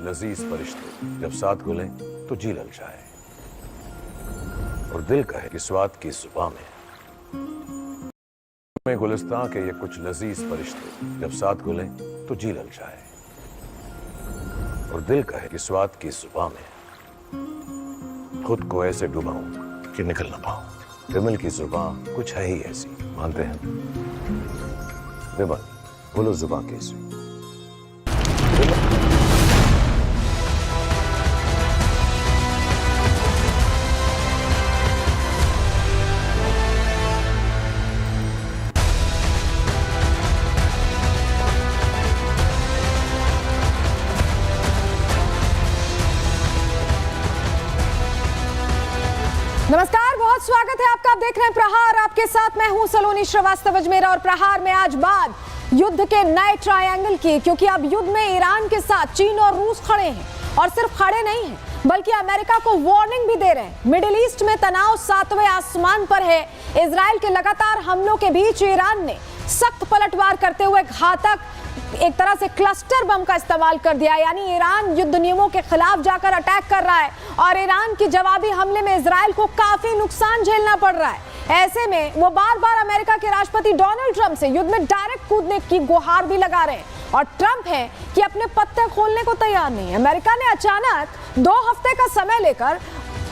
लजीज फरिश्ते जब साथ घुले तो जी ललचाए और दिल कहे कि स्वाद की जुबान में गुलिस्तां के ये कुछ लजीज फरिश्ते जब साथ घुले तो जी ललचाए और दिल कहे कि स्वाद की जुबान में खुद को ऐसे डुबाऊं कि निकल ना पाऊं। विमल की जुबान कुछ है ही ऐसी, मानते हैं विमल, बोलो जुबान कैसी। नमस्कार, बहुत स्वागत है आपका। आप देख रहे हैं प्रहार, आपके साथ मैं हूं सलोनी श्रीवास्तव अजमेरा। और प्रहार में आज बात युद्ध के नए ट्रायंगल की, क्योंकि अब युद्ध में ईरान के साथ चीन और रूस खड़े हैं। और सिर्फ खड़े नहीं हैं, बल्कि अमेरिका को वार्निंग भी दे रहे हैं। मिडिल ईस्ट में तनाव 7वें आसमान पर है। इजराइल के लगातार हमलों के बीच ईरान ने सख्त पलटवार करते हुए घातक एक तरह से क्लस्टर बम का इस्तेमाल कर दिया। यानी ईरान युद्ध नियमों के खिलाफ जाकर अटैक कर रहा है और ईरान की जवाबी हमले में इजराइल को काफी नुकसान झेलना पड़ रहा है। ऐसे में वो बार बार अमेरिका के राष्ट्रपति डोनाल्ड ट्रंप से युद्ध में डायरेक्ट कूदने की गुहार भी लगा रहे हैं। और ट्रंप है कि अपने पत्ते खोलने को तैयार नहीं है। अमेरिका ने अचानक 2 हफ्ते का समय लेकर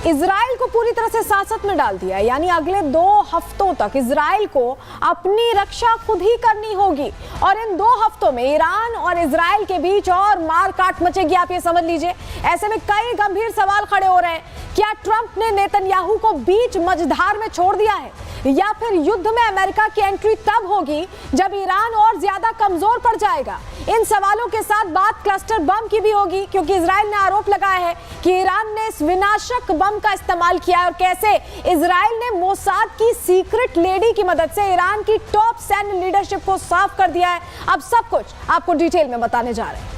इजराइल को पूरी तरह से सांसत में डाल दिया। यानी अगले 2 हफ्तों तक इजराइल को अपनी रक्षा खुद ही करनी होगी। और इन 2 हफ्तों में ईरान और इजराइल के बीच और मार काट मचेगी, आप ये समझ लीजिए। ऐसे में कई गंभीर सवाल खड़े हो रहे हैं। क्या ट्रंप ने नेतन्याहू को बीच मझधार में छोड़ दिया है, या फिर युद्ध में अमेरिका की एंट्री तब होगी जब ईरान और ज्यादा कमजोर पड़ जाएगा? इन सवालों के साथ बात क्लस्टर बम की भी होगी, क्योंकि इजराइल ने आरोप लगाया है कि ईरान ने इस विनाशक बम का इस्तेमाल किया है और कैसे इजराइल ने मोसाद की सीक्रेट लेडी की मदद से ईरान की टॉप सैन्य लीडरशिप को साफ कर दिया है। अब सब कुछ आपको डिटेल में बताने जा रहे हैं।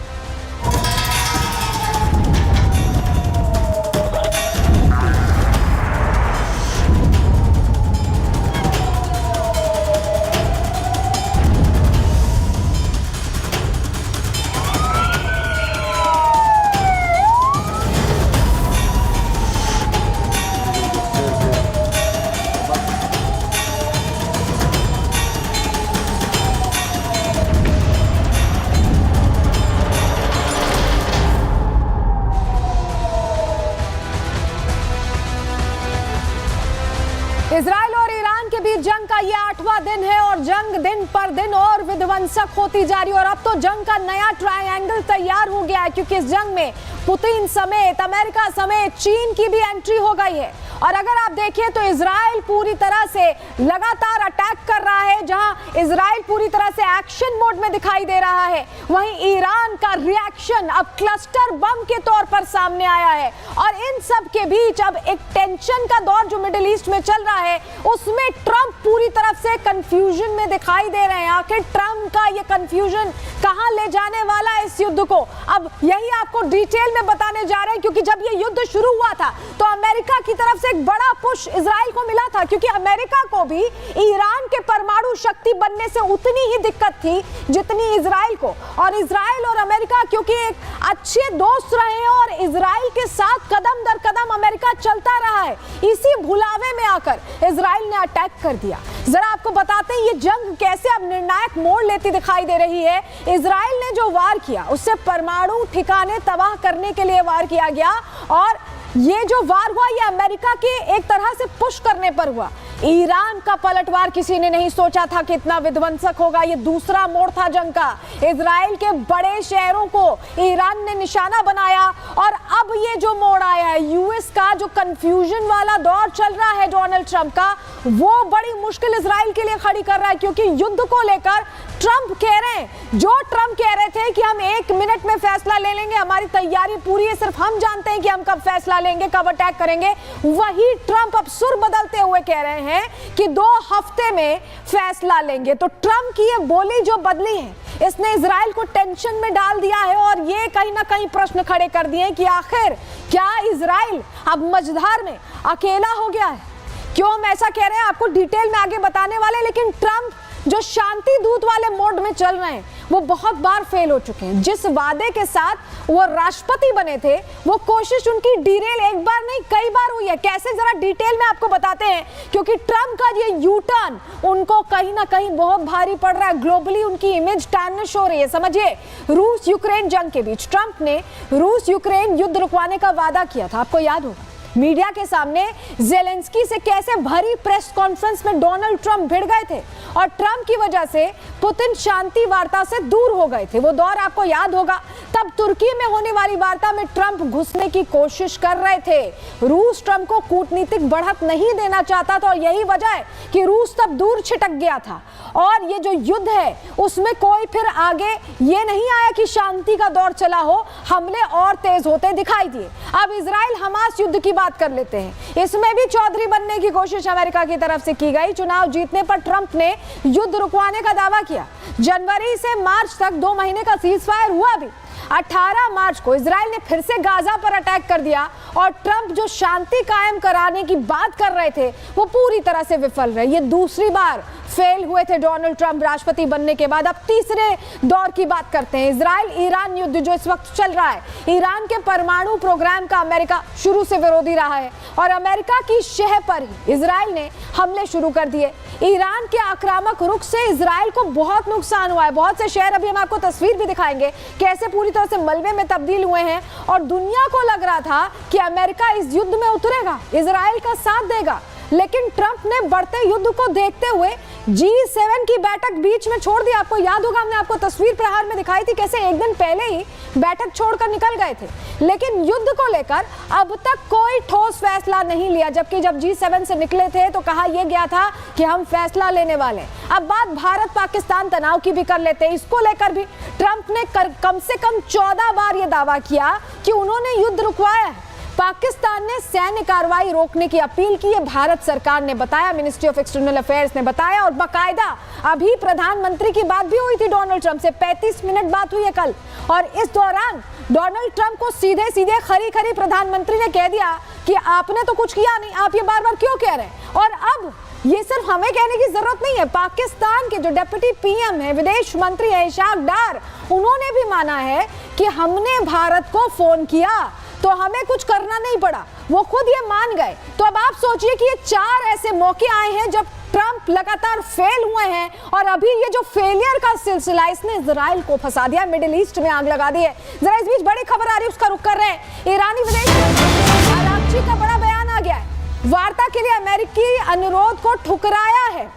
इजराइल और ईरान के बीच जंग का ये 8वां दिन है और जंग दिन पर दिन और विध्वंसक होती जा रही है। और अब तो जंग का नया ट्रायंगल तैयार हो गया है, क्योंकि इस जंग में पुतिन समेत, अमेरिका समेत चीन की भी एंट्री हो गई है। और अगर आप देखिए तो इजराइल पूरी तरह से लगातार अटैक कर रहा है। जहां इजराइल पूरी तरह से एक्शन मोड में दिखाई दे रहा है, वहीं ईरान का रिएक्शन अब क्लस्टर बम के तौर पर सामने आया है। और इन सब के बीच अब एक टेंशन का दौर जो मिडिल ईस्ट में चल रहा है, उसमें ट्रंप पूरी तरफ से कंफ्यूजन में दिखाई दे रहे हैं। आखिर ट्रंप का ये कंफ्यूजन कहां ले जाने वाला है इस युद्ध को, अब यही आपको डिटेल में बताने जा रहे हैं। क्योंकि जब ये युद्ध शुरू हुआ था तो अमेरिका की तरफ से एक बड़ा पुश इजराइल को मिला था, क्योंकि अमेरिका को भी ईरान के परमाणु शक्ति बनने से उतनी ही दिक्कत थी जितनी इजराइल को। और इजराइल और अमेरिका क्योंकि एक अच्छे दोस्त रहे हैं और इजराइल के साथ कदम दर कदम अमेरिका चलता रहा है, इसी भुलावे में आकर इजराइल ने अटैक कर दिया। जरा आपको बताते हैं ये जंग कैसे अब निर्णायक मोड़ लेती दिखाई दे रही है। इजराइल ने जो वार किया उससे परमाणु ठिकाने तबाह करने के लिए वार किया गया। और ये जो वार हुआ ये अमेरिका के एक तरह से पुश करने पर हुआ। ईरान का पलटवार किसी ने नहीं सोचा था कि इतना विध्वंसक होगा। ये दूसरा मोड़ था जंग का। इजराइल के बड़े शहरों को ईरान ने निशाना बनाया। और अब ये जो मोड़ आया है, यूएस का जो कंफ्यूजन वाला दौर चल रहा है डोनाल्ड ट्रंप का, वो बड़ी मुश्किल इजराइल के लिए खड़ी कर रहा है। क्योंकि युद्ध को लेकर ट्रंप कह रहे हैं, जो ट्रंप कह रहे थे कि हम 1 मिनट में फैसला ले लेंगे, हमारी तैयारी पूरी है, सिर्फ हम जानते हैं कि हम कब फैसला लेंगे, कब अटैक करेंगे, वही ट्रंप अब सुर बदलते हुए कह रहे हैं कि 2 हफ्ते में फैसला लेंगे। तो ट्रंप की ये बोली जो बदली है, इसने इजराइल को टेंशन में डाल दिया है। और ये कहीं ना कहीं प्रश्न खड़े कर दिए कि आखिर क्या इजराइल अब मझधार में अकेला हो गया है? क्यों हम ऐसा कह रहे हैं आपको डिटेल में आगे बताने वाले। लेकिन ट्रंप जो शांति दूत वाले मोड में चल रहे हैं वो बहुत बार फेल हो चुके हैं। जिस वादे के साथ वो राष्ट्रपति बने थे वो कोशिश उनकी डिरेल एक बार नहीं कई बार हुई है। कैसे, जरा डिटेल में आपको बताते हैं, क्योंकि ट्रंप का ये यू टर्न उनको कहीं ना कहीं बहुत भारी पड़ रहा है। ग्लोबली उनकी इमेज टैर्निश हो रही है। समझिए, रूस यूक्रेन जंग के बीच ट्रंप ने रूस यूक्रेन युद्ध रुकवाने का वादा किया था, आपको याद होगा। मीडिया के सामने जेलेंस्की से कैसे भरी प्रेस कॉन्फ्रेंस में डोनाल्ड ट्रंप भिड़ गए थे और ट्रंप की वजह से पुतिन शांति वार्ता से दूर हो गए थे। वो दौर आपको याद होगा। तब तुर्की में होने वाली वार्ता में ट्रंप घुसने की कोशिश कर रहे थे। रूस ट्रंप को कूटनीतिक बढ़त नहीं देना चाहता था और यही वजह है कि रूस तब दूर छिटक गया था। और ये जो युद्ध है उसमें कोई फिर आगे ये नहीं आया कि शांति का दौर चला हो, हमले और तेज होते दिखाई दिए। अब इजराइल हमास युद्ध की बात कर लेते हैं। इसमें भी चौधरी बनने की कोशिश अमेरिका की तरफ से की गई। चुनाव जीतने पर ट्रंप ने युद्ध रुकवाने का दावा किया। जनवरी से मार्च तक 2 महीने का सीजफायर हुआ भी। 18 मार्च को इजराइल ने फिर से गाजा पर अटैक कर दिया और ट्रंप जो शांति कायम कराने की बात कर रहे थे वो पूरी तरह से विफल रहे। ये दूसरी बार फेल हुए थे डोनाल्ड ट्रंप राष्ट्रपति बनने के बाद। अब तीसरे दौर की बात करते हैं। इजराइल ईरान युद्ध जो इस वक्त चल रहा है, ईरान के परमाणु प्रोग्राम का अमेरिका शुरू से विरोधी रहा है और अमेरिका की शह पर ही इजराइल ने हमले शुरू कर दिए। ईरान के आक्रामक रुख से इजराइल को बहुत नुकसान हुआ है। बहुत से शहर, अभी हम आपको तस्वीर भी दिखाएंगे, कैसे पूरी तरह से मलबे में तब्दील हुए हैं और दुनिया को लग रहा था कि अमेरिका इस युद्ध में उतरेगा, इजराइल का साथ देगा। लेकिन ट्रंप ने बढ़ते युद्ध को देखते हुए G7 की बैठक बीच में छोड़ दी। आपको याद होगा, हमने आपको तस्वीर प्रहार में दिखाई थी कैसे एक दिन पहले ही बैठक छोड़कर निकल गए थे। लेकिन युद्ध को लेकर अब तक कोई ठोस फैसला नहीं लिया, जबकि जब G7 से निकले थे तो कहा यह गया था कि हम फैसला लेने वाले। अब बात भारत पाकिस्तान तनाव की भी कर लेते हैं। इसको लेकर भी ट्रंप ने कम से कम 14 बार यह दावा किया कि उन्होंने युद्ध रुकवाया है। पाकिस्तान ने सैन्य कार्रवाई रोकने की अपील की है, भारत सरकार ने बताया, मिनिस्ट्री ऑफ एक्सटर्नल अफेयर्स ने बताया और बाकायदा अभी प्रधानमंत्री की बात भी हुई थी डोनाल्ड ट्रंप से। 35 मिनट बात हुई है कल और इस दौरान डोनाल्ड ट्रंप को सीधे सीधे खरी खरी प्रधानमंत्री ने कह दिया कि आपने तो कुछ किया नहीं, आप ये बार बार क्यों कह रहे हैं। और अब ये सिर्फ हमें कहने की जरूरत नहीं है, पाकिस्तान के जो डिप्टी पीएम है, विदेश मंत्री है इशाक डार, उन्होंने भी माना है कि हमने भारत को फोन किया तो हमें कुछ करना नहीं पड़ा, वो खुद ये मान गए। तो अब आप सोचिए कि ये 4 ऐसे मौके आए हैं जब ट्रंप लगातार फेल हुए हैं और अभी ये जो फेलियर का सिलसिला इसने इजराइल को फंसा दिया, मिडिल ईस्ट में आग लगा दी है। जरा इस बीच बड़ी खबर आ रही है, उसका रुख कर रहे हैं। ईरानी विदेश मंत्री अरागची का बड़ा बयान आ गया है। वार्ता के लिए अमेरिकी अनुरोध को ठुकराया है।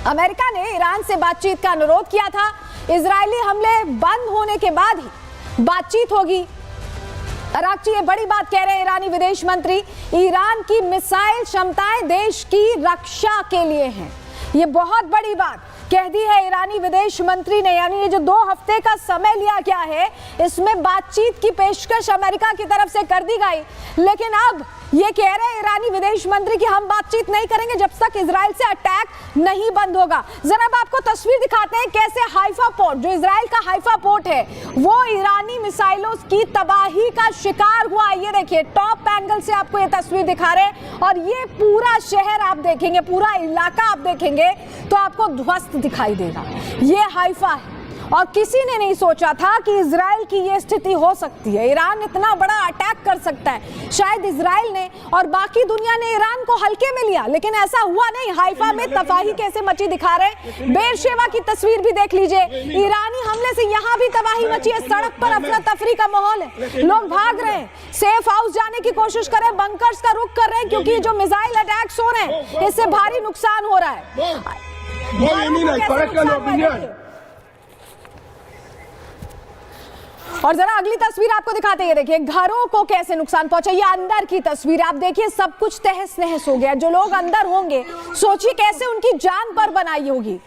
अमेरिका ने ईरान से बातचीत का अनुरोध किया था। इजरायली हमले बंद होने के बाद ही बातचीत होगी। अरागची ये बड़ी बात कह रहे हैं ईरानी विदेश मंत्री। ईरान की मिसाइल क्षमताएं देश की रक्षा के लिए हैं, ये बहुत बड़ी बात कह दी है ईरानी विदेश मंत्री ने। यानी ये जो 2 हफ्ते का समय लिया गया है इसमें बातचीत की पेशकश अमेरिका की तरफ से कर दी गई। लेकिन अब ये कह रहे हैं ईरानी विदेश मंत्री कि हम बातचीत नहीं करेंगे जब तक इजराइल से अटैक नहीं बंद होगा। जरा अब आपको तस्वीर दिखाते हैं कैसे हाइफा पोर्ट, जो इजराइल का हाइफा पोर्ट है, वो ईरानी मिसाइलों की तबाही का शिकार हुआ। ये देखिए, टॉप एंगल से आपको ये तस्वीर दिखा रहे हैं और ये पूरा शहर आप देखेंगे, पूरा इलाका आप देखेंगे तो आपको ध्वस्त दिखाई देगा। ये हाइफा है और किसी ने नहीं सोचा था कि इजराइल की ये स्थिति हो सकती है, ईरान इतना बड़ा अटैक कर सकता है। शायद इजराइल ने और बाकी दुनिया ने ईरान को हल्के में लिया, लेकिन ऐसा हुआ नहीं। हाइफा में तबाही कैसे मची दिखा रहे हैं। बेरशेवा की तस्वीर भी देख लीजिए, ईरानी हमले से यहाँ भी तबाही मची है। सड़क पर अफरा तफरी का माहौल है, लोग भाग रहे हैं, सेफ हाउस जाने की कोशिश कर रहे हैं, बंकर्स का रुख कर रहे हैं, क्योंकि जो मिसाइल अटैक्स हो रहे हैं इससे भारी नुकसान हो रहा है। और जरा अगली तस्वीर आपको दिखाते हैं, देखिए घरों को कैसे नुकसान पहुंचा। ये अंदर की तस्वीर आप देखिए, सब कुछ तहस नहस हो गया। जो लोग अंदर होंगे सोचिए कैसे उनकी जान पर बनाई होगी।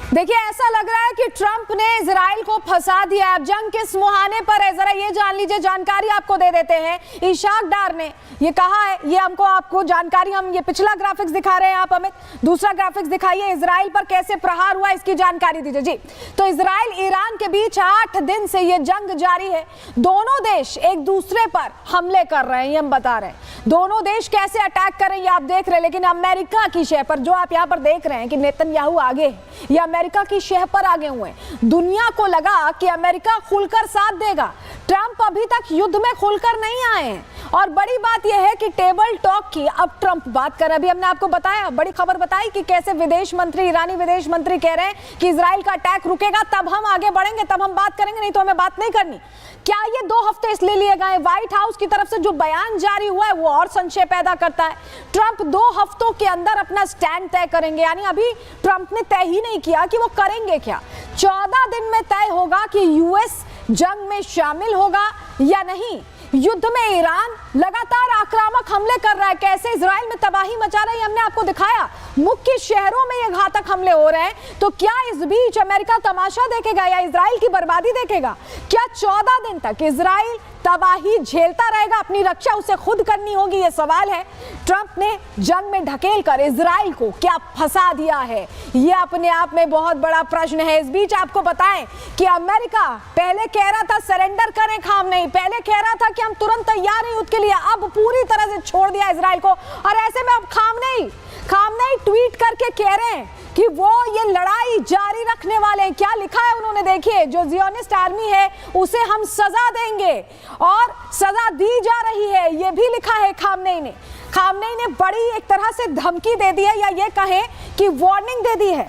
देखिए, ऐसा लग रहा है कि ट्रंप ने इजराइल को फंसा दिया। अब जंग किस मुहाने पर है, जरा ये जान लीजिए। जानकारी आपको दे देते हैं। इशाक डार ने ये कहा है, ये हमको आपको जानकारी, हम ये पिछला ग्राफिक्स दिखा रहे हैं, आप हमें दूसरा ग्राफिक्स दिखाइए। इजराइल पर कैसे प्रहार हुआ, इसकी जानकारी दीजिए जी। तो इजराइल ईरान के बीच 8 दिन से ये जंग जारी है। दोनों देश एक दूसरे पर हमले कर रहे हैं, ये हम बता रहे हैं। दोनों देश कैसे अटैक कर रहे हैं ये आप देख रहे हैं, लेकिन अमेरिका की शह पर, जो आप यहाँ पर देख रहे हैं कि नेतन्याहू आगे है, ये अमेरिका की शह पर आगे हुए हैं। दुनिया को लगा कि अमेरिका खुलकर साथ देगा। ट्रंप अभी तक युद्ध में खुलकर नहीं आए हैं, और बड़ी बात यह है कि टेबल टॉक की अब ट्रंप बात कर रहे हैं। अभी हमने आपको बताया, बड़ी खबर बताई कि कैसे विदेश मंत्री, ईरानी विदेश मंत्री कह रहे हैं कि इजराइल का अटैक रुकेगा तब हम आगे बढ़ेंगे, तब हम बात करेंगे, नहीं तो हमें बात नहीं करनी। क्या ये 2 हफ्ते इसलिए लिए गए? व्हाइट हाउस की तरफ से जो बयान जारी हुआ है वो और संशय पैदा करता है। ट्रंप 2 हफ्तों के अंदर अपना स्टैंड तय करेंगे, यानी अभी ट्रंप ने तय ही नहीं किया कि वो करेंगे क्या। 14 दिन में तय होगा कि यूएस जंग में शामिल होगा या नहीं। युद्ध में ईरान लगातार आक्रामक हमले कर रहा है, कैसे इजराइल में तबाही मचा रहा है हमने आपको दिखाया। मुख्य शहरों में ये घातक हमले हो रहे हैं। तो क्या इस बीच अमेरिका तमाशा देखेगा या इजराइल की बर्बादी देखेगा? क्या 14 दिन तक इजराइल तबाही झेलता रहेगा? अपनी रक्षा उसे खुद करनी होगी, ये सवाल है। ट्रंप ने जंग में ढकेल कर इजराइल को क्या फंसा दिया है, ये अपने आप में बहुत बड़ा प्रश्न है। इस बीच आपको बताएं कि अमेरिका पहले कह रहा था सरेंडर करें खामनेई, पहले कह रहा था कि हम तुरंत तैयार हैं युद्ध के लिए, अब पूरी तरह से छोड़ दिया इजराइल को। और ऐसे में अब खामनेई ट्वीट करके कह रहे हैं कि वो ये लड़ाई जारी रखने वाले हैं। क्या लिखा है उन्होंने, देखिए, जो ज़ियोनिस्ट आर्मी है उसे हम सजा देंगे, और सजा दी जा रही है, ये भी लिखा है खामनेई ने। खामनेई ने बड़ी एक तरह से धमकी दे दी है, या ये कहें कि वार्निंग दे दी है।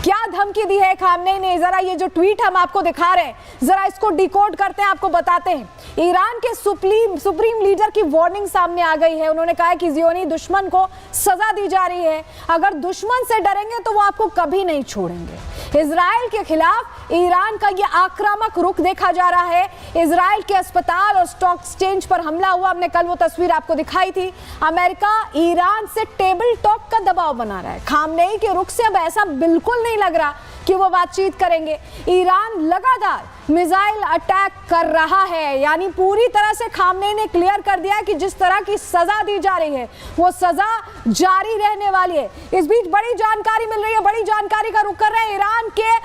क्या धमकी दी है खामनेई ने? जरा ये जो ट्वीट हम आपको दिखा रहे हैं, जरा इसको डिकोड करते हैं, आपको बताते हैं। ईरान के सुप्रीम लीडर की वार्निंग सामने आ गई है। उन्होंने कहा है कि ज़ियोनी दुश्मन को सजा दी जा रही है, अगर दुश्मन से डरेंगे तो वो आपको कभी नहीं छोड़ेंगे। इजराइल के खिलाफ ईरान का ये आक्रामक रुख देखा जा रहा है। इजराइल के अस्पताल और स्टॉक एक्सचेंज पर हमला हुआ, हमने कल वो तस्वीर आपको दिखाई थी। अमेरिका ईरान से टेबल टॉक का दबाव बना रहा है। खामनेई के रुख से अब ऐसा बिल्कुल नहीं लग रहा कि वो बातचीत करेंगे। ईरान लगातार मिसाइल अटैक कर रहा है, यानी पूरी तरह से खामनेई ने क्लियर कर दिया है कि जिस तरह की सजा दी जा रही है वो सजा जारी रहने वाली है। इस बीच बड़ी जानकारी मिल रही है, बड़ी जानकारी का रुख कर रहे हैं। ईरान के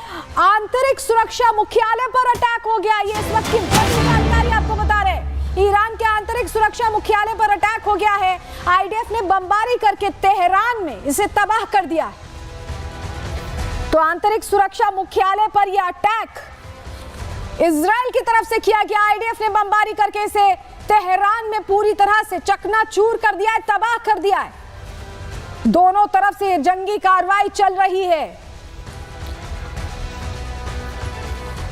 आंतरिक सुरक्षा मुख्यालय पर अटैक हो गया, ये इस वक्त की बड़ी जानकारी आपको बता रहे हैं। ईरान के आंतरिक सुरक्षा मुख्यालय पर अटैक हो गया है। आईडीएफ ने बमबारी करके तेहरान में इसे तबाह कर दिया है। तो आंतरिक सुरक्षा मुख्यालय पर यह अटैक इजराइल की तरफ से किया गया। आईडीएफ ने बमबारी करके इसे तेहरान में पूरी तरह से चकनाचूर कर दिया है, तबाह कर दिया है। दोनों तरफ से जंगी कार्रवाई चल रही है।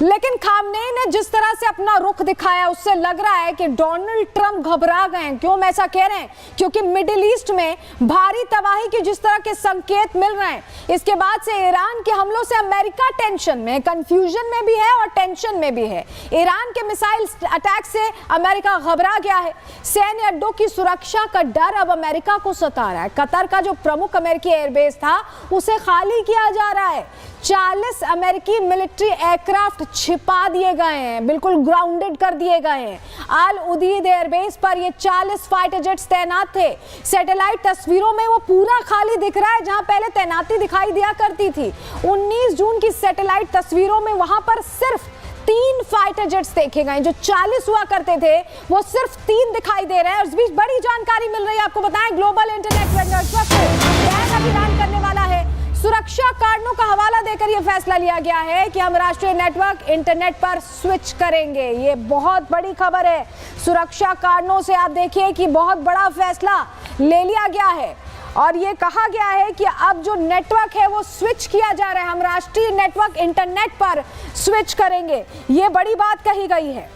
लेकिन खामनेई ने जिस तरह से अपना रुख दिखाया, उससे लग रहा है कि डोनाल्ड ट्रंप घबरा गए हैं। क्यों मैं ऐसा कह रहे हैं? क्योंकि मिडिल ईस्ट में भारी तबाही के जिस तरह के संकेत मिल रहे हैं, इसके बाद से ईरान के हमलों से अमेरिका टेंशन में, कंफ्यूजन में भी है और टेंशन में भी है। ईरान के मिसाइल अटैक से अमेरिका घबरा गया है। सैन्य अड्डों की सुरक्षा का डर अब अमेरिका को सता रहा है। कतर का जो प्रमुख अमेरिकी एयरबेस था उसे खाली किया जा रहा है। 40 अमेरिकी मिलिट्री एयरक्राफ्ट छिपा दिए गए हैं, बिल्कुल ग्राउंडेड कर दिए गए हैं। अल उदीद एयरबेस पर ये 40 फाइटर जेट्स तैनात थे। सैटेलाइट तस्वीरों में वो पूरा खाली दिख रहा है, जहां पहले तैनाती दिखाई दिया करती थी। 19 जून की सैटेलाइट तस्वीरों में वहां पर सिर्फ 3 फाइटर जेट्स देखे गए। जो 40 हुआ करते थे वो सिर्फ 3 दिखाई दे रहे हैं। इस बीच बड़ी जानकारी मिल रही है, आपको बताएं, ग्लोबल इंटरनेट वेंडर्स को बैन अभियान करने वाला है। सुरक्षा कारणों का हवाला देकर यह फैसला लिया गया है कि हम राष्ट्रीय नेटवर्क इंटरनेट पर स्विच करेंगे। ये बहुत बड़ी खबर है। सुरक्षा कारणों से आप देखिए कि बहुत बड़ा फैसला ले लिया गया है, और ये कहा गया है कि अब जो नेटवर्क है वो स्विच किया जा रहा है। हम राष्ट्रीय नेटवर्क इंटरनेट पर स्विच करेंगे, ये बड़ी बात कही गई है।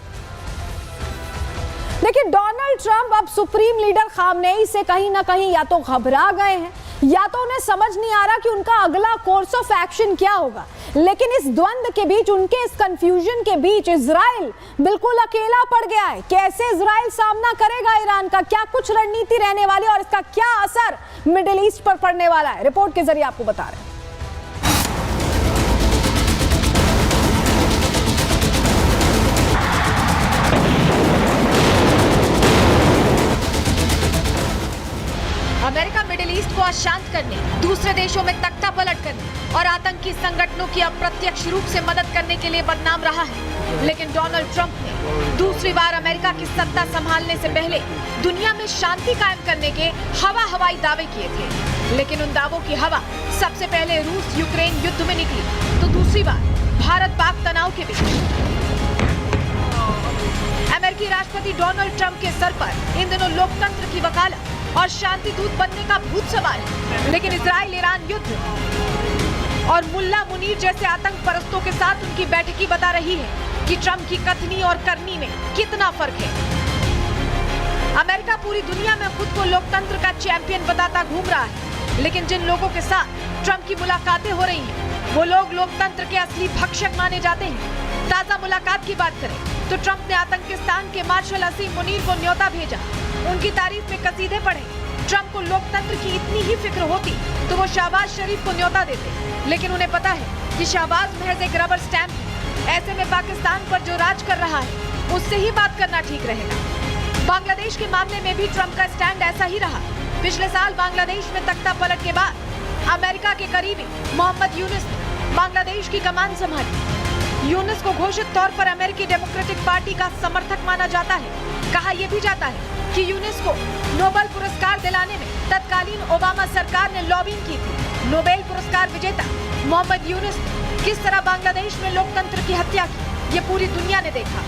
लेकिन डोनाल्ड ट्रंप अब सुप्रीम लीडर खामनेई से कहीं ना कहीं या तो घबरा गए हैं, या तो उन्हें समझ नहीं आ रहा कि उनका अगला कोर्स ऑफ एक्शन क्या होगा। लेकिन इस द्वंद के बीच, उनके इस कंफ्यूजन के बीच इजराइल बिल्कुल अकेला पड़ गया है। कैसे इजराइल सामना करेगा ईरान का? क्या कुछ रणनीति रहने वाली है और इसका क्या असर मिडिल ईस्ट पर पड़ने वाला है? रिपोर्ट के जरिए आपको बता रहे हैं। अमेरिका मिडिल ईस्ट को अशांत करने, दूसरे देशों में तख्ता पलट करने और आतंकी संगठनों की अप्रत्यक्ष रूप से मदद करने के लिए बदनाम रहा है। लेकिन डोनाल्ड ट्रंप ने दूसरी बार अमेरिका की सत्ता संभालने से पहले दुनिया में शांति कायम करने के हवाई दावे किए थे। लेकिन उन दावों की हवा सबसे पहले रूस यूक्रेन युद्ध में निकली, तो दूसरी बार भारत पाक तनाव के बीच। अमेरिकी राष्ट्रपति डोनाल्ड ट्रंप के सर पर इन दिनों लोकतंत्र की वकालत और शांति दूत बनने का भूत सवार है। लेकिन इजराइल ईरान युद्ध और मुल्ला मुनीर जैसे आतंक परस्तों के साथ उनकी बैठकी बता रही है कि ट्रंप की कथनी और करनी में कितना फर्क है। अमेरिका पूरी दुनिया में खुद को लोकतंत्र का चैंपियन बताता घूम रहा है, लेकिन जिन लोगों के साथ ट्रंप की मुलाकातें हो रही हैं, वो लोग लोकतंत्र के असली भक्षक माने जाते हैं। ताजा मुलाकात की बात करें तो ट्रंप ने आतंकिस्तान के मार्शल असीम मुनीर को न्योता भेजा, उनकी तारीफ में कसीदे पढ़े। ट्रंप को लोकतंत्र की इतनी ही फिक्र होती तो वो शहबाज शरीफ को न्योता देते, लेकिन उन्हें पता है कि शहबाज महज एक रबर स्टैंप है। ऐसे में पाकिस्तान पर जो राज कर रहा है उससे ही बात करना ठीक रहेगा। बांग्लादेश के मामले में भी ट्रंप का स्टैंड ऐसा ही रहा। पिछले साल बांग्लादेश में तख्ता पलट के बाद अमेरिका के करीबी मोहम्मद यूनुस ने बांग्लादेश की कमान संभाली। यूनुस को घोषित तौर पर अमेरिकी डेमोक्रेटिक पार्टी का समर्थक माना जाता है। कहा यह भी जाता है कि यूनुस को नोबेल पुरस्कार दिलाने में तत्कालीन ओबामा सरकार ने लॉबिंग की थी। नोबेल पुरस्कार विजेता मोहम्मद यूनुस ने किस तरह बांग्लादेश में लोकतंत्र की हत्या की, ये पूरी दुनिया ने देखा।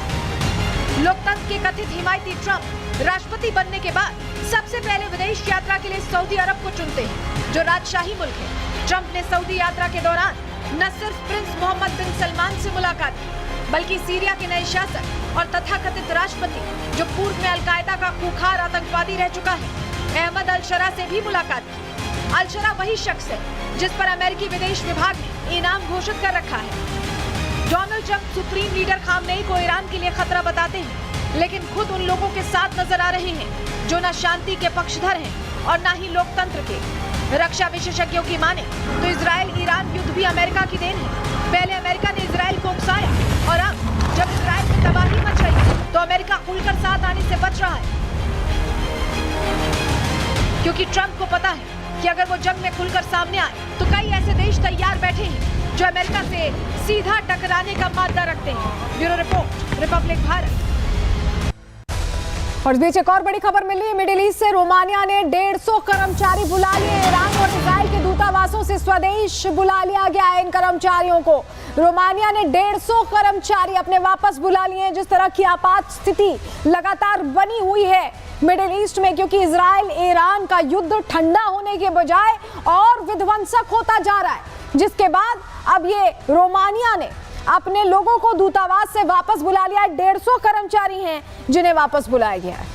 लोकतंत्र के कथित हिमायती ट्रंप राष्ट्रपति बनने के बाद सबसे पहले विदेश यात्रा के लिए सऊदी अरब को चुनते हैं, जो राजशाही मुल्क है। ट्रंप ने सऊदी यात्रा के दौरान न सिर्फ प्रिंस मोहम्मद बिन सलमान से मुलाकात की, बल्कि सीरिया के नए शासक और तथाकथित राष्ट्रपति, जो पूर्व में अलकायदा का खूंखार आतंकवादी रह चुका है, अहमद अल-शरा से भी मुलाकात की। अल-शरा वही शख्स है जिस पर अमेरिकी विदेश विभाग ने इनाम घोषित कर रखा है। Donald Trump supreme leader Khamenei को ईरान के लिए खतरा बताते हैं, लेकिन खुद उन लोगों के साथ नजर आ रहे हैं जो न शांति के पक्षधर हैं और न ही लोकतंत्र के। रक्षा विशेषज्ञों की माने तो इजराइल ईरान युद्ध भी अमेरिका की देन है। पहले अमेरिका ने इजराइल को उकसाया और अब जब इजराइल में तबाही मच रही है तो अमेरिका खुलकर साथ आने से बच रहा है, क्योंकि ट्रंप को पता है कि अगर वो जंग में खुलकर सामने आए तो कई ऐसे देश तैयार बैठे हैं जो अमेरिका से सीधा टकराने का मादा रखते हैं। Bureau report, Republic Bharat. और इस बीच एक और बड़ी खबर मिली है मिडिल ईस्ट से। रोमानिया ने 150 कर्मचारी बुला लिए। ईरान और इजराइल के दूतावासों से स्वदेश बुला लिया गया है इन कर्मचारियों को। रोमानिया ने 150 कर्मचारी अपने वापस बुला लिए हैं। जिस तरह की आपात स्थिति लगातार बनी हुई है मिडिल ईस्ट में, क्योंकि इजराइल ईरान का युद्ध ठंडा होने के बजाय और विध्वंसक होता जा रहा है, जिसके बाद अब ये रोमानिया ने अपने लोगों को दूतावास से वापस बुला लिया। 150 कर्मचारी हैं जिन्हें वापस बुलाया गया है।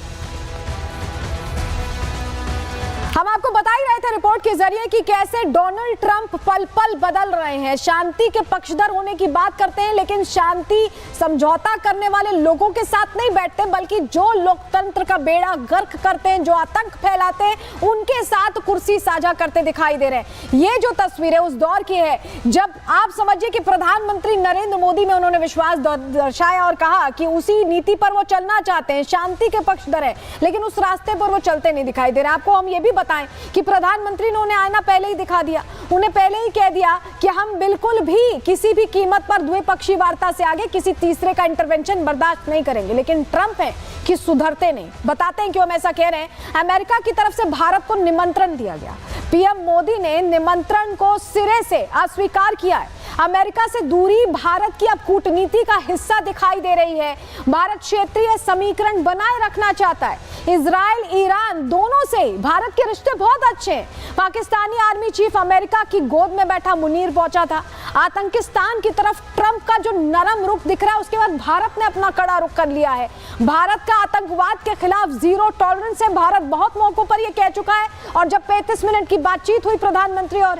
हम आपको बता ही रहे थे रिपोर्ट के जरिए कि कैसे डोनाल्ड ट्रंप पल पल बदल रहे हैं। शांति के पक्षधर होने की बात करते हैं, लेकिन शांति समझौता करने वाले लोगों के साथ नहीं बैठते, बल्कि जो लोकतंत्र का बेड़ा गर्क करते हैं, जो आतंक फैलाते हैं, उनके साथ कुर्सी साझा करते दिखाई दे रहे हैं। ये जो तस्वीर है उस दौर की है जब आप समझिए कि प्रधानमंत्री नरेंद्र मोदी में उन्होंने विश्वास दर्शाया और कहा कि उसी नीति पर वो चलना चाहते हैं, शांति के पक्षधर है, लेकिन उस रास्ते पर वो चलते नहीं दिखाई दे रहे। आपको हम ये भी बताएं कि प्रधानमंत्री ने उन्हें आईना पहले ही दिखा दिया, उन्हें पहले ही कह दिया कि हम बिल्कुल भी किसी भी कीमत पर द्विपक्षीय वार्ता से आगे किसी तीसरे का इंटरवेंशन बर्दाश्त नहीं करेंगे। लेकिन ट्रंप है कि सुधरते नहीं। बताते हैं क्यों हम ऐसा कह रहे हैं। अमेरिका की तरफ से भारत को निमंत्रण दिया गया। पीएम मोदी ने निमंत्रण को सिरे से अस्वीकार किया है। अमेरिका से दूरी भारत की अब कूटनीति का हिस्सा दिखाई दे रही है। भारत क्षेत्रीय समीकरण बनाए रखना चाहता है। इजराइल ईरान दोनों से भारत के रिश्ते बहुत अच्छे हैं। पाकिस्तानी आर्मी चीफ अमेरिका की गोद में बैठा मुनीर पहुंचा था। आतंकिस्तान की तरफ ट्रंप का जो नरम रुख दिख रहा है, उसके बाद भारत ने अपना कड़ा रुख कर लिया है। भारत का आतंकवाद के खिलाफ जीरो टॉलरेंस है। भारत बहुत मौकों पर यह कह चुका है, और जब 35 मिनट की बातचीत हुई प्रधानमंत्री और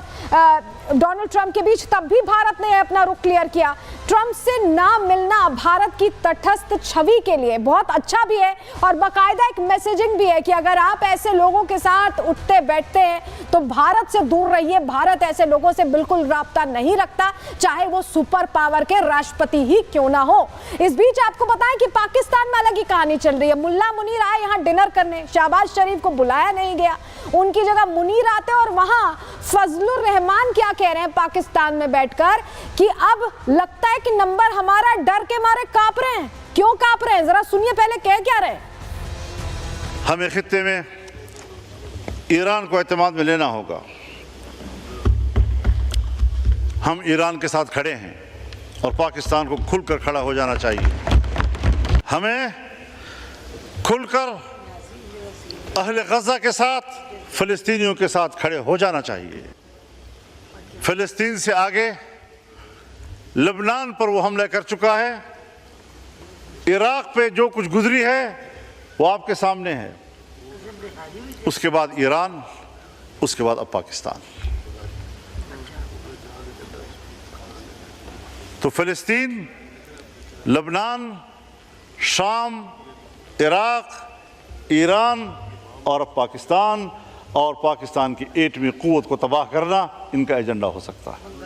डोनाल्ड ट्रंप के बीच, तब भी भारत ने अपना रुख क्लियर किया। ट्रंप से ना मिलना भारत की तटस्थ छवि के लिए बहुत अच्छा भी है और बाकायदा एक मैसेजिंग भी है कि अगर आप ऐसे लोगों के साथ उठते बैठते हैं तो भारत से दूर रहिए। भारत ऐसे लोगों से बिल्कुल राब्ता नहीं रखता, चाहे वो सुपर पावर के राष्ट्रपति ही क्यों ना हो। इस बीच आपको बताएं कि पाकिस्तान में अलग ही कहानी चल रही है। मुल्ला मुनीर आए यहाँ डिनर करने, शहबाज शरीफ को बुलाया नहीं गया, उनकी जगह मुनीर आते और वहां फजलुर रहमान क्या कह रहे हैं पाकिस्तान में बैठकर कि अब लगता है कि नंबर हमारा डर के मारे कांप रहे हैं। क्यों कांप रहे हैं, जरा सुनिए पहले कह क्या रहे हैं। हमें खित्ते में ईरान को एतमाद में लेना होगा। हम ईरान के साथ खड़े हैं और पाकिस्तान को खुलकर खड़ा हो जाना चाहिए। हमें खुलकर अहले गज़ा के साथ, फ़लस्तीनियों के साथ खड़े हो जाना चाहिए। फ़लस्तीन से आगे लबनान पर वो हमला कर चुका है, इराक़ पे जो कुछ गुजरी है वो आपके सामने है। उसके बाद ईरान, उसके बाद अब पाकिस्तान। तो फ़लस्तीन, लबनान, शाम, इराक़, ईरान और अब पाकिस्तान, और पाकिस्तान की एटमी क़ुव्वत को तबाह करना इनका एजेंडा हो सकता है।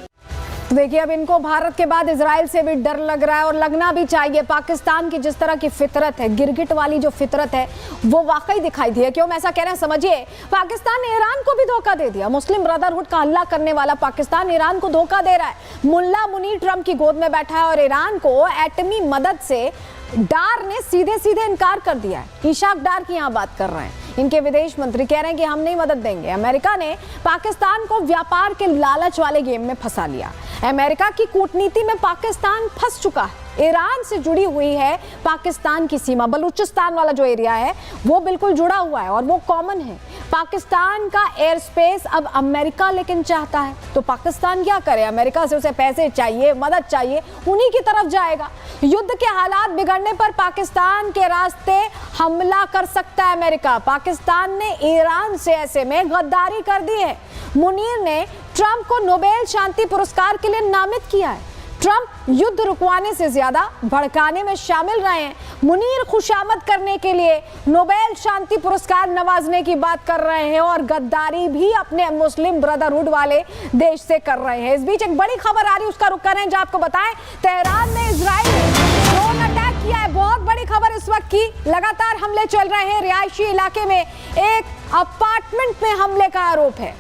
देखिए, अब इनको भारत के बाद इजराइल से भी डर लग रहा है और लगना भी चाहिए। पाकिस्तान की जिस तरह की फितरत है, गिरगिट वाली जो फितरत है, वो वाकई दिखाई दी है। क्यों हम ऐसा कह रहे हैं, समझिए। पाकिस्तान ने ईरान को भी धोखा दे दिया। मुस्लिम ब्रदरहुड का हल्ला करने वाला पाकिस्तान ईरान को धोखा दे रहा है। मुल्ला मुनीर ट्रंप की गोद में बैठा है और ईरान को एटमी मदद से डार ने सीधे सीधे इनकार कर दिया है। इशाक डार की यहाँ बात कर रहे हैं, इनके विदेश मंत्री कह रहे हैं कि हम नहीं मदद देंगे। अमेरिका ने पाकिस्तान को व्यापार के लालच वाले गेम में फंसा लिया। अमेरिका की कूटनीति में पाकिस्तान फंस चुका है। ईरान से जुड़ी हुई है पाकिस्तान की सीमा, बलूचिस्तान वाला जो एरिया है वो बिल्कुल जुड़ा हुआ है और वो कॉमन है। पाकिस्तान का एयर स्पेस अब अमेरिका लेकिन चाहता है, तो पाकिस्तान क्या करे? अमेरिका से उसे पैसे चाहिए, मदद चाहिए, उन्हीं की तरफ जाएगा। युद्ध के हालात बिगड़ने पर पाकिस्तान के रास्ते हमला कर सकता है अमेरिका। पाकिस्तान ने ईरान से ऐसे में गद्दारी कर दी है। मुनीर ने ट्रंप को नोबेल शांति पुरस्कार के लिए नामित किया है। ट्रंप युद्ध रुकवाने से ज्यादा भड़काने में शामिल रहे हैं। मुनीर खुशामद करने के लिए नोबेल शांति पुरस्कार नवाजने की बात कर रहे हैं और गद्दारी भी अपने मुस्लिम ब्रदरहुड वाले देश से कर रहे हैं। इस बीच एक बड़ी खबर आ रही है, उसका रुक कर रहे हैं, जो आपको बताएं तेहरान में इजराइल ने ड्रोन अटैक किया है। बहुत बड़ी खबर इस वक्त की, लगातार हमले चल रहे हैं। रिहायशी इलाके में एक अपार्टमेंट में हमले का आरोप है।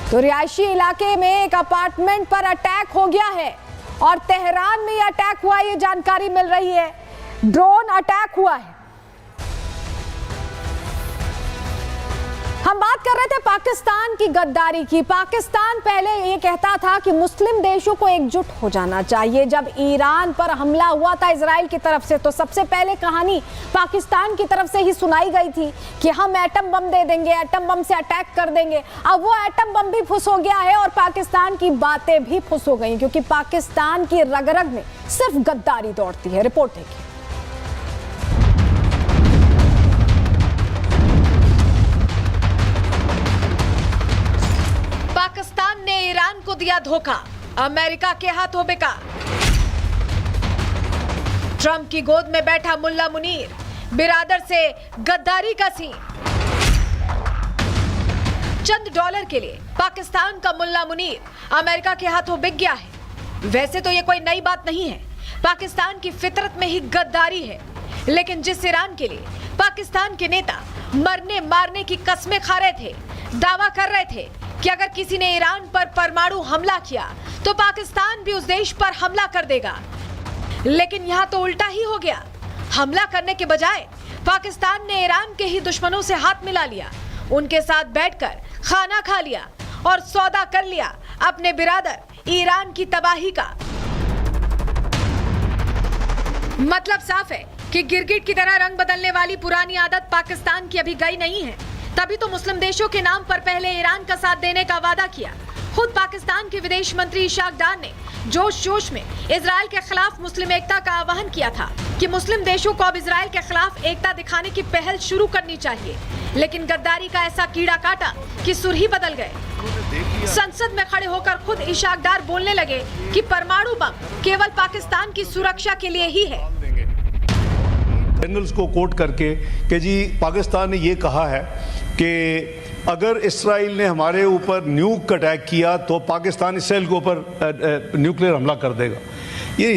तो रिहायशी इलाके में एक अपार्टमेंट पर अटैक हो गया है और तेहरान में यह अटैक हुआ, ये जानकारी मिल रही है। ड्रोन अटैक हुआ है। हम बात कर रहे थे पाकिस्तान की गद्दारी की। पाकिस्तान पहले ये कहता था कि मुस्लिम देशों को एकजुट हो जाना चाहिए। जब ईरान पर हमला हुआ था इजराइल की तरफ से, तो सबसे पहले कहानी पाकिस्तान की तरफ से ही सुनाई गई थी कि हम एटम बम दे देंगे, एटम बम से अटैक कर देंगे। अब वो एटम बम भी फुस हो गया है और पाकिस्तान की बातें भी फुस हो गई, क्योंकि पाकिस्तान की रग रग में सिर्फ गद्दारी दौड़ती है। रिपोर्ट देखिए। पाकिस्तान ने ईरान को दिया धोखा, अमेरिका के हाथों बिका। ट्रंप की गोद में बैठा मुल्ला मुनीर, बिरादर से गद्दारी का सीन। चंद डॉलर के लिए पाकिस्तान का मुल्ला मुनीर अमेरिका के हाथों बिक गया है। वैसे तो ये कोई नई बात नहीं है, पाकिस्तान की फितरत में ही गद्दारी है। लेकिन जिस ईरान के लिए पाकिस्तान के नेता मरने मारने की कस्में खा रहे थे, दावा कर रहे थे कि अगर किसी ने ईरान पर परमाणु हमला किया तो पाकिस्तान भी उस देश पर हमला कर देगा, लेकिन यहां तो उल्टा ही हो गया। हमला करने के बजाय पाकिस्तान ने ईरान के ही दुश्मनों से हाथ मिला लिया, उनके साथ बैठकर खाना खा लिया और सौदा कर लिया अपने बिरादर ईरान की तबाही का। मतलब साफ है कि गिरगिट की तरह रंग बदलने वाली पुरानी आदत पाकिस्तान की अभी गई नहीं है। तभी तो मुस्लिम देशों के नाम पर पहले ईरान का साथ देने का वादा किया। खुद पाकिस्तान के विदेश मंत्री इशाक डार ने जोश जोश में इजराइल के खिलाफ मुस्लिम एकता का आह्वान किया था कि मुस्लिम देशों को अब इजराइल के खिलाफ एकता दिखाने की पहल शुरू करनी चाहिए। लेकिन गद्दारी का ऐसा कीड़ा काटा कि सुर ही बदल गए। संसद में खड़े होकर खुद इशाक डार बोलने लगे कि परमाणु बम केवल पाकिस्तान की सुरक्षा के लिए ही है। जनरल्स को कोट करके कि जी पाकिस्तान ने ये कहा है कि अगर इसराइल ने हमारे ऊपर न्यूक अटैक किया तो पाकिस्तान इसराइल के ऊपर न्यूक्लियर हमला कर देगा। ये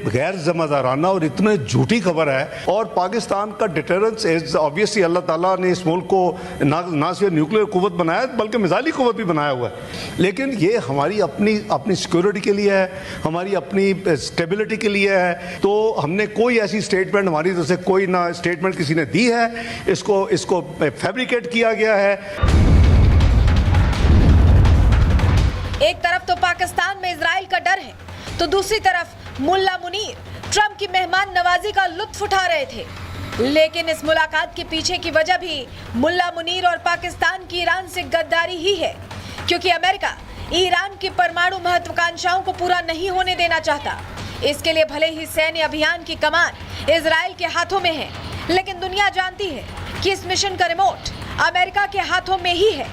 गैर ज़िम्मेदाराना और इतने झूठी खबर है। और पाकिस्तान का डिटरेंस इज ऑब्वियसली, अल्लाह ताला ने इस मुल्क को ना सिर्फ न्यूक्लियर कुव्वत बनाया बल्कि मिसाइली कुव्वत भी बनाया हुआ है। लेकिन ये हमारी अपनी सिक्योरिटी के लिए है, हमारी अपनी स्टेबिलिटी के लिए है। तो हमने कोई ऐसी स्टेटमेंट, हमारी तरफ से कोई ना स्टेटमेंट किसी ने दी है, इसको फैब्रिकेट किया गया है। एक तरफ तो पाकिस्तान में इजराइल का डर है, तो दूसरी तरफ मुल्ला मुनीर ट्रंप की मेहमान नवाजी का लुत्फ उठा रहे थे। लेकिन इस मुलाकात के पीछे की वजह भी मुल्ला मुनीर और पाकिस्तान की ईरान से गद्दारी ही है, क्योंकि अमेरिका ईरान की परमाणु महत्वाकांक्षाओं को पूरा नहीं होने देना चाहता। इसके लिए भले ही सैन्य अभियान की कमान इजराइल के हाथों में है, लेकिन दुनिया जानती है कि इस मिशन का रिमोट अमेरिका के हाथों में ही है।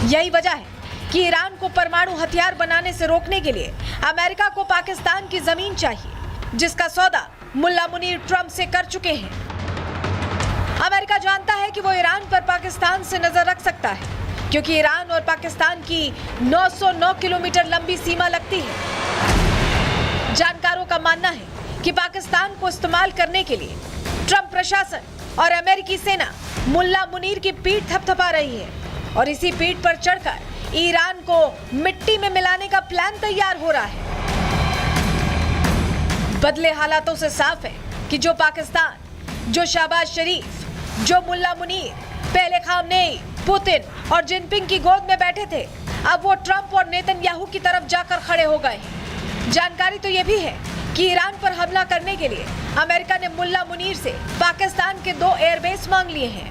यही वजह है कि ईरान को परमाणु हथियार बनाने से रोकने के लिए अमेरिका को पाकिस्तान की जमीन चाहिए, जिसका सौदा मुल्ला मुनीर ट्रंप से कर चुके हैं। अमेरिका जानता है कि वो ईरान पर पाकिस्तान से नजर रख सकता है, क्योंकि ईरान और पाकिस्तान की 909 किलोमीटर लंबी सीमा लगती है। जानकारों का मानना है कि पाकिस्तान को इस्तेमाल करने के लिए ट्रंप प्रशासन और अमेरिकी सेना मुल्ला मुनीर की पीठ थपथपा रही है, और इसी पीठ पर चढ़कर ईरान को मिट्टी में मिलाने का प्लान तैयार हो रहा है। बदले हालातों से साफ है कि जो पाकिस्तान, जो शहबाज शरीफ, जो मुल्ला मुनीर पहले खामनेई, पुतिन और जिनपिंग की गोद में बैठे थे, अब वो ट्रंप और नेतन्याहू की तरफ जाकर खड़े हो गए। जानकारी तो ये भी है कि ईरान पर हमला करने के लिए अमेरिका ने मुल्ला मुनीर से पाकिस्तान के 2 एयरबेस मांग लिए हैं।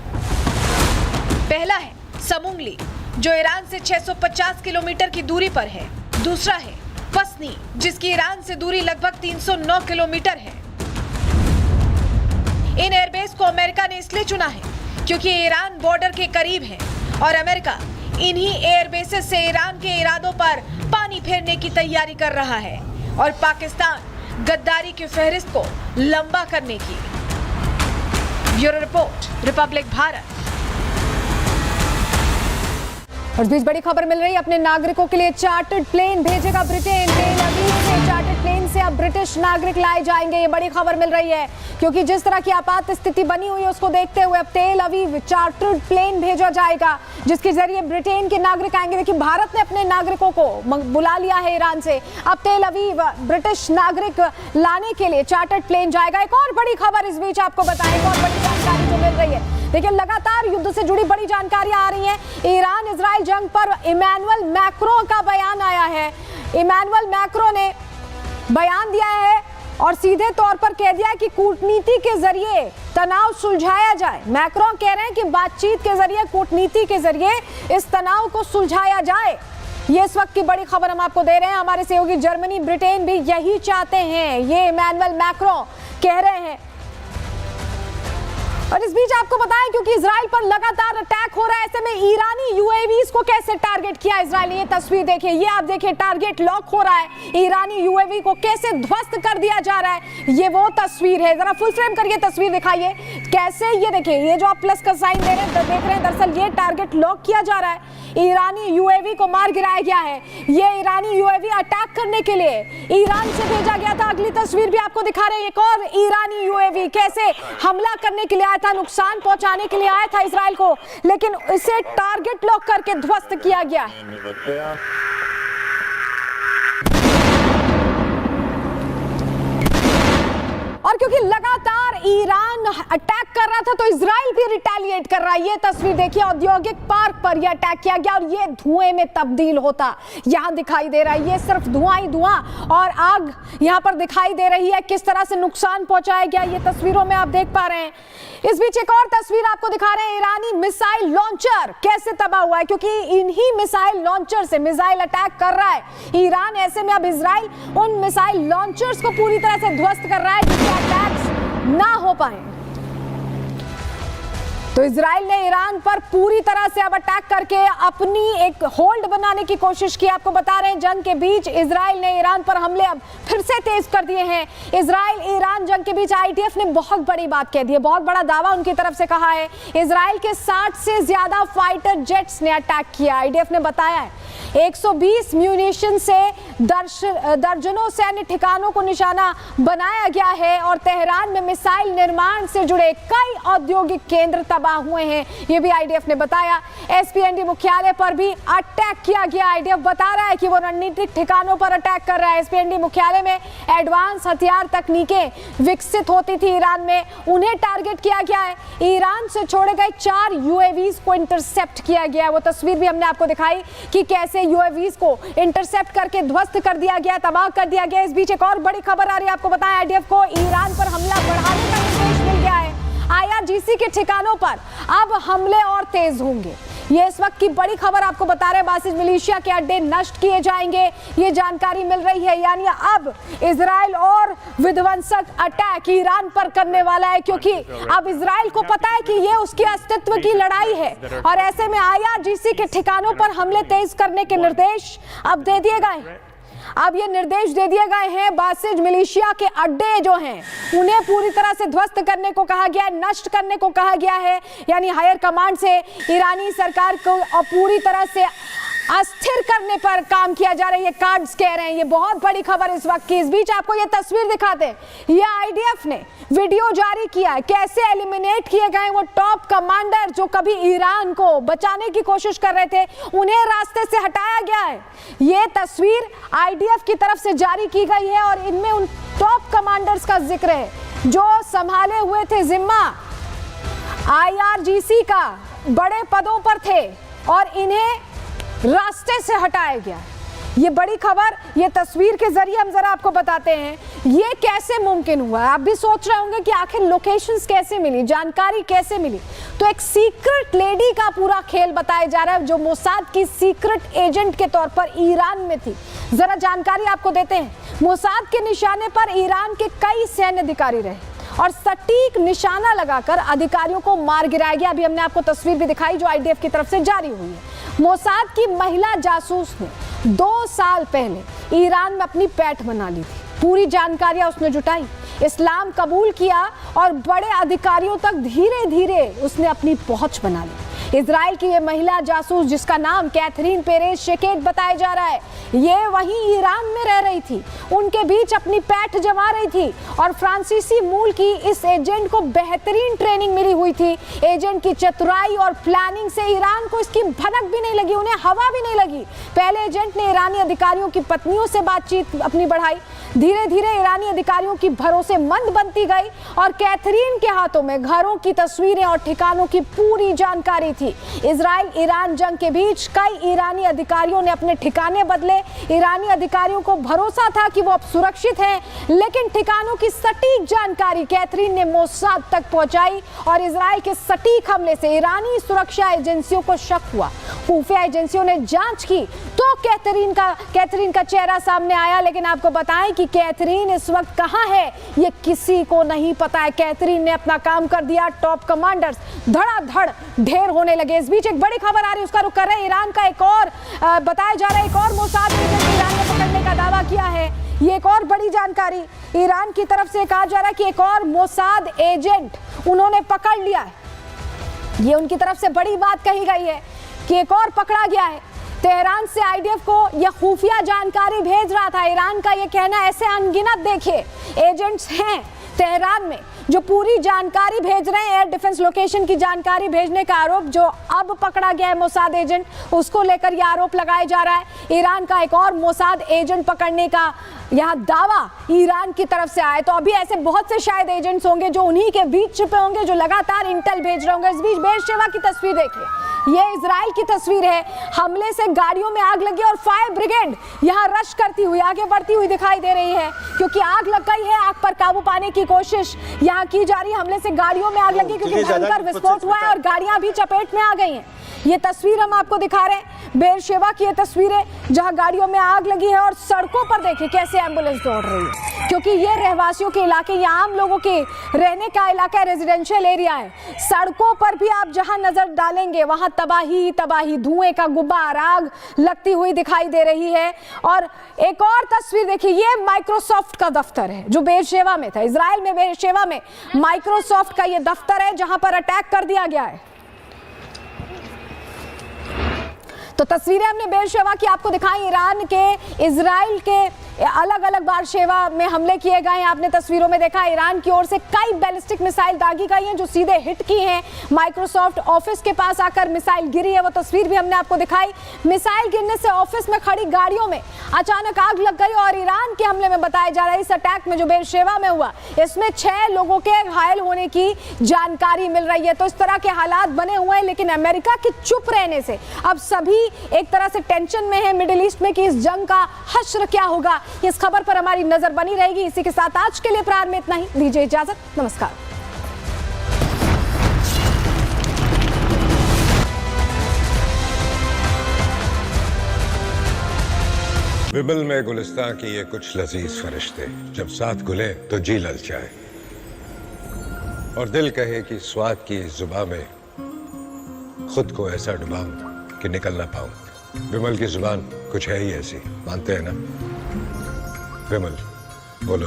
पहला है समूंगली, जो ईरान से 650 किलोमीटर की दूरी पर है। दूसरा है पसनी, जिसकी ईरान से दूरी लगभग 309 किलोमीटर है। इन एयरबेस को अमेरिका ने इसलिए चुना है क्योंकि ईरान बॉर्डर के करीब है, और अमेरिका इन्हीं एयरबेसेस से ईरान के इरादों पर पानी फेरने की तैयारी कर रहा है, और पाकिस्तान गद्दारी की फहरिस्त को लंबा करने की। Bureau report, Republic Bharat. और इस बीच बड़ी खबर मिल रही है, अपने नागरिकों के लिए चार्टर्ड प्लेन भेजेगा ब्रिटेन। तेल अवीव से चार्टर्ड प्लेन से अब ब्रिटिश नागरिक लाए जाएंगे। ये बड़ी खबर मिल रही है, क्योंकि जिस तरह की आपात स्थिति बनी हुई है उसको देखते हुए अब तेल अवीव चार्टर्ड प्लेन भेजा जाएगा, जिसके जरिए ब्रिटेन के नागरिक आएंगे। देखिए, भारत ने अपने नागरिकों को बुला लिया है ईरान से, अब तेल अवीव ब्रिटिश नागरिक लाने के लिए चार्टर्ड प्लेन जाएगा। एक और बड़ी खबर इस बीच आपको बताएं, और बड़ी जानकारी जो मिल रही है। देखिए, लगातार युद्ध से जुड़ी बड़ी जानकारियां आ रही हैं। ईरान इजराइल जंग पर इमैनुअल मैक्रों का बयान आया है। इमैनुअल मैक्रों ने बयान दिया है और सीधे तौर पर कह दिया है कि कूटनीति के जरिए तनाव सुलझाया जाए। मैक्रों कह रहे हैं कि बातचीत के जरिए, कूटनीति के जरिए इस तनाव को सुलझाया जाए। ये इस वक्त की बड़ी खबर हम आपको दे रहे हैं। हमारे सहयोगी जर्मनी, ब्रिटेन भी यही चाहते हैं, ये इमैनुअल मैक्रों कह रहे हैं। और इस बीच आपको बताएं, क्योंकि इजराइल पर लगातार अटैक हो रहा है, ऐसे में ईरानी यूएवीज को कैसे टारगेट किया इजराइल ने। ये तस्वीर देखिए, ये आप देखिए, टारगेट लॉक हो रहा है। ईरानी यूएवी को कैसे ध्वस्त कर दिया जा रहा है, ये वो तस्वीर है। जरा फुल फ्रेम करके तस्वीर दिखाइए कैसे। ये देखिए, ये जो आप प्लस का साइन देख रहे हैं, दरअसल ये टारगेट लॉक किया जा रहा है। ईरानी यूएवी को मार गिराया गया है। ये ईरानी यूएवी अटैक करने के लिए ईरान से भेजा गया था। अगली तस्वीर भी आपको दिखा रहे हैं, एक और ईरानी यूएवी कैसे हमला करने के लिए आया था, नुकसान पहुंचाने के लिए आया था इजराइल को, लेकिन इसे टारगेट लॉक करके ध्वस्त किया गया है। और क्योंकि लगातार ईरान अटैक कर रहा था, तो इजराइल भी रिटेलिएट कर रहा है। ये तस्वीर देखिए, औद्योगिक पार्क पर यह अटैक किया गया और ये धुएं में तब्दील होता यहां दिखाई दे रहा है। ये सिर्फ धुआं ही धुआं और आग यहां पर दिखाई दे रही है। किस तरह से नुकसान पहुंचाया गया, ये तस्वीरों में आप देख पा रहे हैं। इस बीच एक और तस्वीर आपको दिखा रहे हैं, ईरानी मिसाइल लॉन्चर कैसे तबाह हुआ है, क्योंकि इन्हीं मिसाइल लॉन्चर से मिसाइल अटैक कर रहा है ईरान। ऐसे में अब इजराइल उन मिसाइल लॉन्चर्स को पूरी तरह से ध्वस्त कर रहा है जिससे अटैक्स ना हो पाए। तो इजराइल ने ईरान पर पूरी तरह से अब अटैक करके अपनी एक होल्ड बनाने की कोशिश की। आपको बता रहे हैं जंग के बीच इजराइल ने ईरान पर हमले अब फिर से तेज कर दिए हैं। इजराइल ईरान जंग के बीच आईडीएफ ने बहुत बड़ी बात कह दी है, बहुत बड़ा दावा उनकी तरफ से कहा है। इजराइल के 60 से ज्यादा फाइटर जेट्स ने अटैक किया। आईडीएफ ने बताया है 120 म्यूनिशन से दर्जनों सैन्य ठिकानों को निशाना बनाया गया है और तेहरान में मिसाइल निर्माण से जुड़े कई औद्योगिक केंद्र तबाह हुए हैं, ये भी आईडीएफ ने बताया। एसपीएनडी मुख्यालय पर भी अटैक किया गया। आईडीएफ बता रहा है कि वो रणनीतिक ठिकानों पर अटैक कर रहा है। एसपीएनडी मुख्यालय में एडवांस हथियार तकनीकें विकसित होती थी ईरान में, उन्हें टारगेट किया गया है। ईरान से छोड़े गए 4 यूएवीज को इंटरसेप्ट किया गया है। वो तस्वीर भी हमने आपको दिखाई कि कैसे यूएवीज को इंटरसेप्ट करके ध्वस्त कर दिया गया, तबाह कर दिया गया। इस बीच एक और बड़ी खबर आ रही है, आपको बताएं आईडीएफ को ईरान पर हमला बढ़ाने का निर्देश मिल गया है। आईआरजीसी के ठिकानों पर अब हमले और तेज होंगे, ये इस वक्त की बड़ी खबर आपको बता रहे हैं। बासिज मिलिशिया के अड्डे नष्ट किए जाएंगे, ये जानकारी मिल रही है। यानी अब इजराइल और विध्वंसक अटैक ईरान पर करने वाला है, क्योंकि अब इजराइल को पता है कि ये उसके अस्तित्व की लड़ाई है और ऐसे में आईआरजीसी के ठिकानों पर हमले तेज करने के निर्देश अब दे दिए गए। अब ये निर्देश दे दिए गए हैं, बासिज मिलिशिया के अड्डे जो हैं उन्हें पूरी तरह से ध्वस्त करने को कहा गया है, नष्ट करने को कहा गया है। यानी हायर कमांड से ईरानी सरकार को पूरी तरह से अस्थिर करने पर काम किया जा रहा है, ये कार्ड्स कह रहे हैं। ये बहुत बड़ी खबर इस वक्त की। इस बीच आपको ये तस्वीर दिखाते हैं, ये आईडीएफ ने वीडियो जारी किया है, कैसे एलिमिनेट किए गए वो टॉप कमांडर जो कभी ईरान को बचाने की कोशिश कर रहे थे, उन्हें रास्ते से हटाया गया है। ये तस्वीर आईडीएफ की तरफ से जारी की गई है और इनमें उन टॉप कमांडर्स का जिक्र है जो संभाले हुए थे जिम्मा आईआरजीसी का, बड़े पदों पर थे और इन्हें रास्ते से हटाया गया। ये बड़ी खबर, ये तस्वीर के जरिए हम जरा आपको बताते हैं ये कैसे मुमकिन हुआ। आप भी सोच रहे होंगे कि आखिर लोकेशंस कैसे मिली, जानकारी कैसे मिली। तो एक सीक्रेट लेडी का पूरा खेल बताया जा रहा है जो मोसाद की सीक्रेट एजेंट के तौर पर ईरान में थी। जरा जानकारी आपको देते हैं। मोसाद के निशाने पर ईरान के कई सैन्य अधिकारी रहे और सटीक निशाना लगाकर अधिकारियों को मार गिराया गया। अभी हमने आपको तस्वीर भी दिखाई जो आईडीएफ की तरफ से जारी हुई है। मोसाद की महिला जासूस ने 2 साल पहले ईरान में अपनी पैठ बना ली थी, पूरी जानकारियां उसने जुटाई, इस्लाम कबूल किया और बड़े अधिकारियों तक धीरे धीरे उसने अपनी पहुंच बना ली। इजराइल की ये महिला जासूस जिसका नाम कैथरीन पेरेज शेकेट बताया जा रहा है, ये वहीं ईरान में रह रही थी, उनके बीच अपनी पैठ जमा रही थी और फ्रांसीसी मूल की इस एजेंट को बेहतरीन ट्रेनिंग मिली हुई थी। एजेंट की चतुराई और प्लानिंग से ईरान को इसकी भनक भी नहीं लगी, उन्हें हवा भी नहीं लगी। पहले एजेंट ने ईरानी अधिकारियों की पत्नियों से बातचीत अपनी बढ़ाई, धीरे धीरे ईरानी अधिकारियों की भरोसेमंद बनती गई और कैथरीन के हाथों में घरों की तस्वीरें और ठिकानों की पूरी जानकारी थी। इजराइल ईरान जंग के बीच कई ईरानी अधिकारियों ने अपने ठिकाने बदले। ईरानी अधिकारियों को भरोसा था कि वो अब सुरक्षित हैं, लेकिन ठिकानों की सटीक जानकारी कैथरीन ने मोसाद तक पहुंचाई और इजराइल के सटीक हमले से ईरानी सुरक्षा एजेंसियों को शक हुआ। खुफिया एजेंसियों ने जांच की तो कैथरीन का चेहरा सामने आया, लेकिन आपको बताएं कि कैथरीन इस वक्त कहां है ये किसी को नहीं पता है। कैथरीन ने अपना काम कर दिया, टॉप कमांडर्स धड़ाधड़ ढेर होने लगे। इस बीच एक बड़ी खबर आ रही है, उसका रुख कर रहे हैं। ईरान का एक और बताया जा रहा है, एक और मोसाद एजेंट ईरान ने पकड़ने का दावा किया है। ये एक और बड़ी जानकारी ईरान की तरफ से कहा जा रहा है कि एक और मोसाद एजेंट उन्होंने पकड़ लिया है। ये उनकी तरफ से बड़ी बात कही गई है कि एक और पकड़ा गया है। तेहरान से आईडीएफ को यह खुफिया जानकारी भेज रहा था। ईरान का यह कहना ऐसे अनगिनत देखिए एजेंट्स हैं तेहरान में जो पूरी जानकारी भेज रहे हैं। एयर डिफेंस लोकेशन की जानकारी भेजने का आरोप जो अब पकड़ा गया है मोसाद एजेंट, उसको लेकर यह आरोप लगाया जा रहा है। ईरान का एक और मोसाद एजेंट पकड़ने का यह दावा ईरान की तरफ से आया। तो अभी ऐसे बहुत से शायद एजेंट्स होंगे जो उन्हीं के बीच छिपे होंगे, जो लगातार इंटेल भेज रहे होंगे। इस बीच बेरशेवा की तस्वीर देखिए, ये इजराइल की तस्वीर है। हमले से गाड़ियों में आग लगी और फायर ब्रिगेड यहाँ रश करती हुई आगे बढ़ती हुई दिखाई दे रही है, क्योंकि आग लग गई है। आग पर काबू पाने की कोशिश यहाँ की जा रही है। हमले से गाड़ियों में आग लगी क्योंकि भयंकर विस्फोट हुआ है और गाड़ियां भी चपेट में आ गई हैं। ये तस्वीर हम आपको दिखा रहे हैं बेरशेवा की, ये तस्वीरें जहां गाड़ियों में आग लगी है और सड़कों पर देखिए कैसे एम्बुलेंस दौड़ रही है, क्योंकि ये रहवासियों के इलाके, ये आम लोगों के रहने का इलाका है, रेजिडेंशियल एरिया है। सड़कों पर भी आप जहां नजर डालेंगे वहां तबाही तबाही, धुएं का गुब्बार, आग लगती हुई दिखाई दे रही है। और एक और तस्वीर देखिए, ये माइक्रोसॉफ्ट का दफ्तर है जो बेरशेवा में था, इजराइल में बेरशेवा में माइक्रोसॉफ्ट का ये दफ्तर है जहां पर अटैक कर दिया गया है। तो तस्वीरें हमने बेरशेवा की आपको दिखाई, ईरान के इजराइल के अलग अलग बार शेवा में हमले किए गए हैं। आपने तस्वीरों में देखा ईरान की ओर से कई बैलिस्टिक मिसाइल दागी गई हैं जो सीधे हिट की हैं। माइक्रोसॉफ्ट ऑफिस के पास आकर मिसाइल गिरी है, वो तस्वीर भी हमने आपको दिखाई। मिसाइल गिरने से ऑफिस में खड़ी गाड़ियों में अचानक आग लग गई और ईरान के हमले में बताया जा रहा है इस अटैक में जो बेरशेवा में हुआ इसमें 6 लोगों के घायल होने की जानकारी मिल रही है। तो इस तरह के हालात बने हुए हैं, लेकिन अमेरिका के चुप रहने से अब सभी एक तरह से टेंशन में है मिडिल ईस्ट में कि इस जंग का हश्र क्या होगा। इस खबर पर हमारी नजर बनी रहेगी। इसी के साथ आज के लिए प्रारंभ में इतना ही, दीजिए इजाजत, नमस्कार। विमल में गुलिस्तां की ये कुछ लजीज फरिश्ते जब साथ घुले तो जी ललचाए और दिल कहे कि स्वाद की इस जुबां में खुद को ऐसा डुबाऊं कि निकल ना पाऊं। विमल की जुबान कुछ है ही ऐसी, मानते हैं ना? विमल बोलो